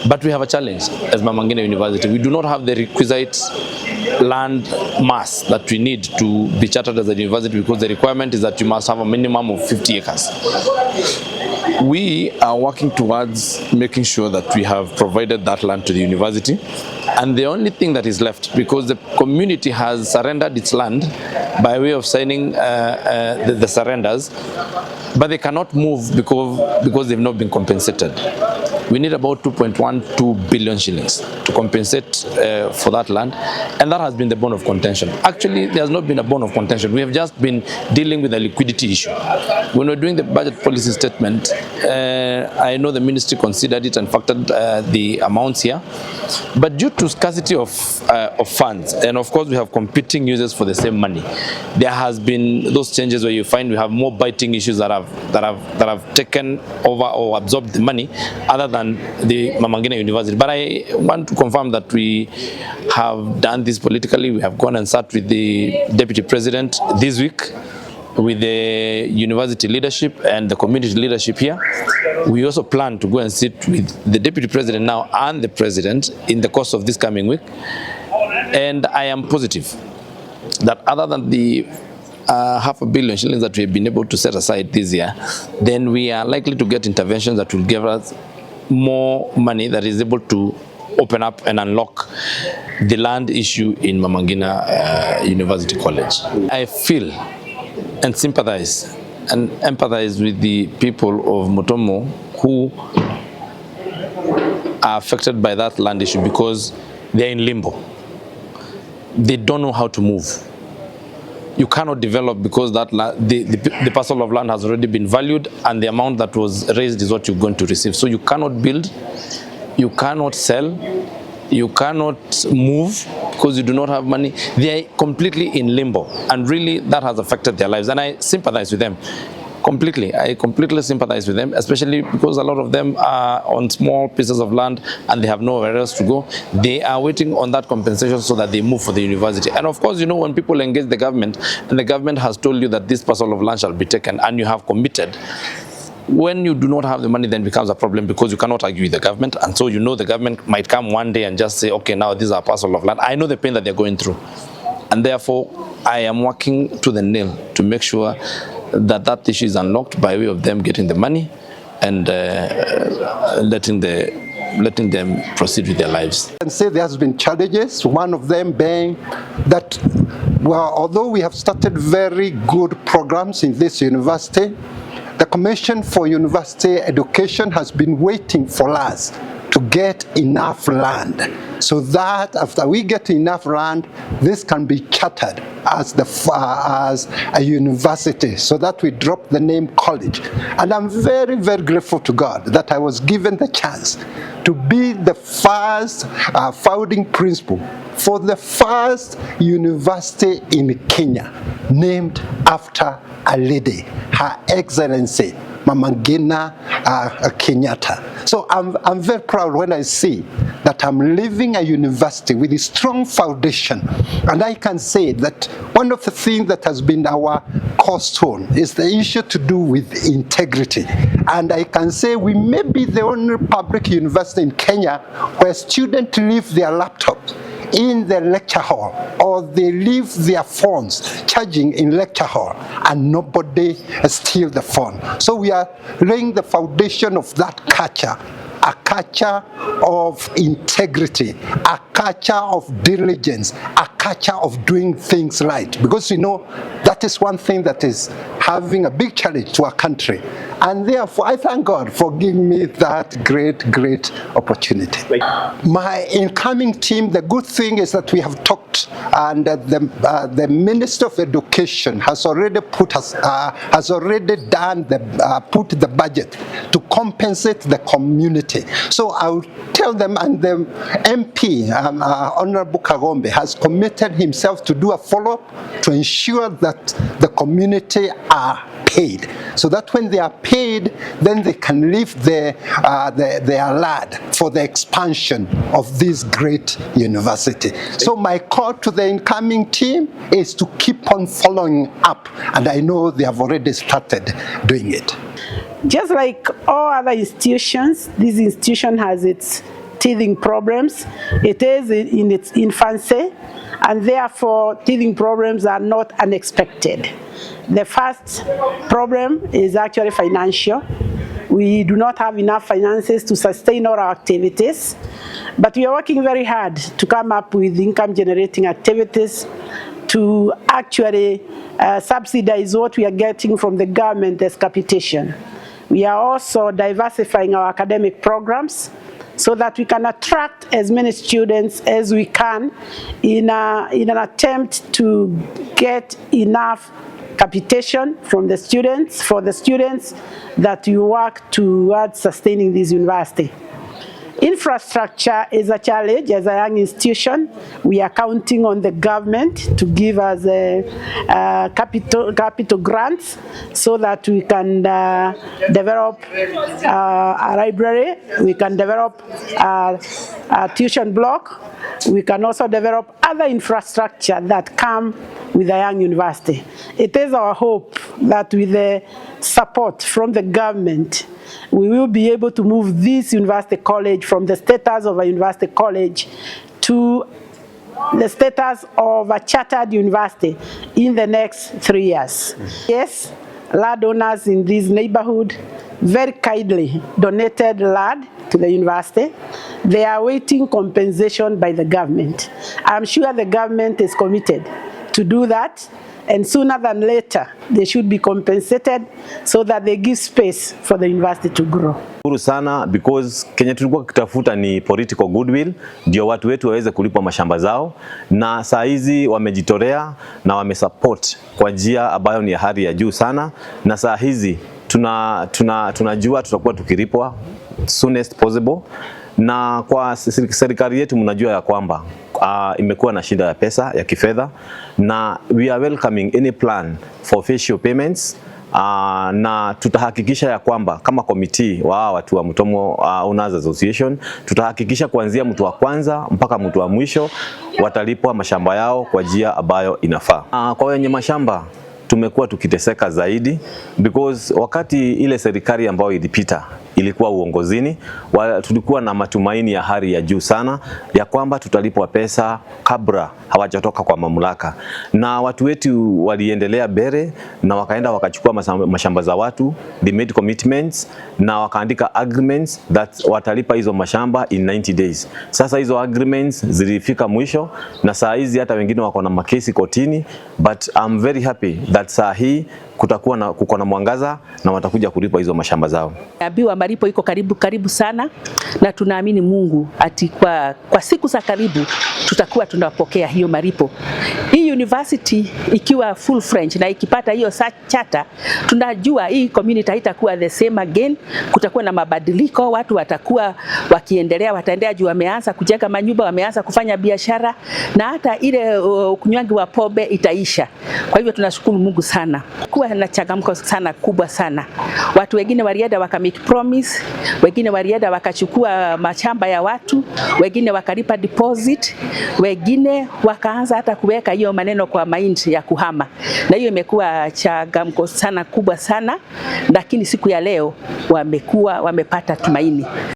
But we have a challenge as Mama Ngina University. We do not have the requisite land mass that we need to be chartered as a university, because the requirement is that you must have a minimum of 50 acres. We are working towards making sure that we have provided that land to the university, and the only thing that is left, because the community has surrendered its land by way of signing the surrenders, but they cannot move because they've not been compensated. We need about 2.12 billion shillings to compensate for that land, and that has been the bone of contention. Actually, there has not been a bone of contention. We have just been dealing with a liquidity issue. When we're doing the budget policy statement, I know the ministry considered it and factored the amounts here, but due to scarcity of funds, and of course we have competing users for the same money, there has been those changes where you find we have more biting issues that have taken over or absorbed the money, other than the Mama Ngina University. But I want to confirm that we have done this politically. We have gone and sat with the Deputy President this week, with the university leadership and the community leadership here. We also plan to go and sit with the Deputy President now and the President in the course of this coming week. And I am positive that other than the $500 million shillings that we have been able to set aside this year, then we are likely to get interventions that will give us more money that is able to open up and unlock the land issue in Mama Ngina University College. I feel and sympathize and empathize with the people of Mutomo who are affected by that land issue, because they're in limbo. They don't know how to move. You cannot develop because that the parcel of land has already been valued, and the amount that was raised is what you're going to receive. So you cannot build, you cannot sell, you cannot move because you do not have money. They are completely in limbo, and really that has affected their lives. And I sympathize with them completely. I completely sympathize with them, especially because a lot of them are on small pieces of land and they have nowhere else to go. They are waiting on that compensation so that they move for the university. And of course, you know, when people engage the government and the government has told you that this parcel of land shall be taken and you have committed, when you do not have the money, then becomes a problem, because you cannot argue with the government. And so you know the government might come one day and just say, okay, now this is a parcel of land. I know the pain that they're going through. And therefore, I am working to the nail to make sure that that issue is unlocked by way of them getting the money and letting them proceed with their lives. I can say there has been challenges, one of them being that, well, although we have started very good programs in this university, the Commission for University Education has been waiting for us to get enough land, so that after we get enough land, this can be chartered as a university, so that we drop the name college. And I'm very, very grateful to God that I was given the chance to be the first founding principal for the first university in Kenya named after a lady, Her Excellency Mama Ngina Kenyatta. So I'm very proud when I see that I'm leaving a university with a strong foundation. And I can say that one of the things that has been our cornerstone is the issue to do with integrity. And I can say we may be the only public university in Kenya where students leave their laptops in the lecture hall, or they leave their phones charging in lecture hall, and nobody steals the phone. So we are laying the foundation of that culture, a culture of integrity, a culture of diligence, a culture of doing things right. Because you know, that is one thing that is having a big challenge to our country. And therefore, I thank God for giving me that great opportunity. My incoming team, the good thing is that we have talked, and the Minister of Education has already put the budget to compensate the community. So I will tell them, and the MP, Honorable Kagombe, has committed himself to do a follow-up to ensure that the community are paid, so that when they are paid, then they can lift their lad for the expansion of this great university. So my call to the incoming team is to keep on following up, and I know they have already started doing it. Just like all other institutions, this institution has its teething problems. It is in its infancy, and therefore teething problems are not unexpected. The first problem is actually financial. We do not have enough finances to sustain all our activities, but we are working very hard to come up with income-generating activities to actually subsidize what we are getting from the government as capitation. We are also diversifying our academic programs so that we can attract as many students as we can in an attempt to get enough capitation from the students, for the students that you work towards sustaining this university. Infrastructure is a challenge. As a young institution, we are counting on the government to give us capital grants so that we can develop a library, we can develop a tuition block, we can also develop other infrastructure that come with a young university. It is our hope that with the support from the government, we will be able to move this university college from the status of a university college to the status of a chartered university in the next 3 years. Yes, landowners in this neighborhood very kindly donated land to the university. They are awaiting compensation by the government. I'm sure the government is committed to do that, and sooner than later they should be compensated so that they give space for the university to grow. Shukuru sana because Kenya tulikuwa kitafuta ni political goodwill ndio watu wetu waweze kulipwa mashamba zao, na saa hizi wamejitolea na wamesupport kwa njia ambayo ni hali ya juu sana, na saa hizi tunajua tutakuwa tukilipwa soonest possible. Na kwa serikali yetu mnajua ya kwamba imekuwa na shida ya pesa ya kifedha, na we are welcoming any plan for facial payments, na tutahakikisha ya kwamba kama committee wa watu wa Mutomo Owners Association tutahakikisha kuanzia mtu wa kwanza mpaka mtu wa mwisho watalipwa mashamba yao kwa njia ambayo inafaa. Kwa wenye mashamba tumekuwa tukiteseka zaidi because wakati ile serikali ambayo ilipita ilikuwa uongozini, tulikuwa na matumaini ya hali ya juu sana ya kwamba tutalipwa pesa kabla hawajatoka kwa mamlaka, na watu wetu waliendelea mbele na wakaenda wakachukua mashamba za watu, they made commitments na wakaandika agreements that watalipa hizo mashamba in 90 days. Sasa hizo agreements zilifika mwisho na saa hizi hata wengine wako na makesi kotini, but I'm very happy that saa hii kuko na mwangaza na watakuja kulipa hizo mashamba zao. Naambiwa malipo iko karibu sana, na tunaamini Mungu ati kwa siku za karibu tutakuwa tunapokea hiyo malipo. Hii university ikiwa full French na ikipata hiyo charter, tunajua hii community haitakuwa the same again. Kutakuwa na mabadiliko, watu watakuwa wataendelea juu wameanza kujenga manyumba, wameanza kufanya biashara, na hata ile kunywangi wa pombe itaisha. Kwa hivyo tunashukuru Mungu sana. Kuwa na changamoto sana kubwa sana. Watu wengine walienda wakamake promise, wengine walienda wakachukua mashamba ya watu, wengine wakalipa deposit, wengine wakaanza hata kuweka hiyo maneno kwa mind ya kuhama. Na hiyo imekuwa changamoto sana kubwa sana, lakini siku ya leo wamepata tumaini.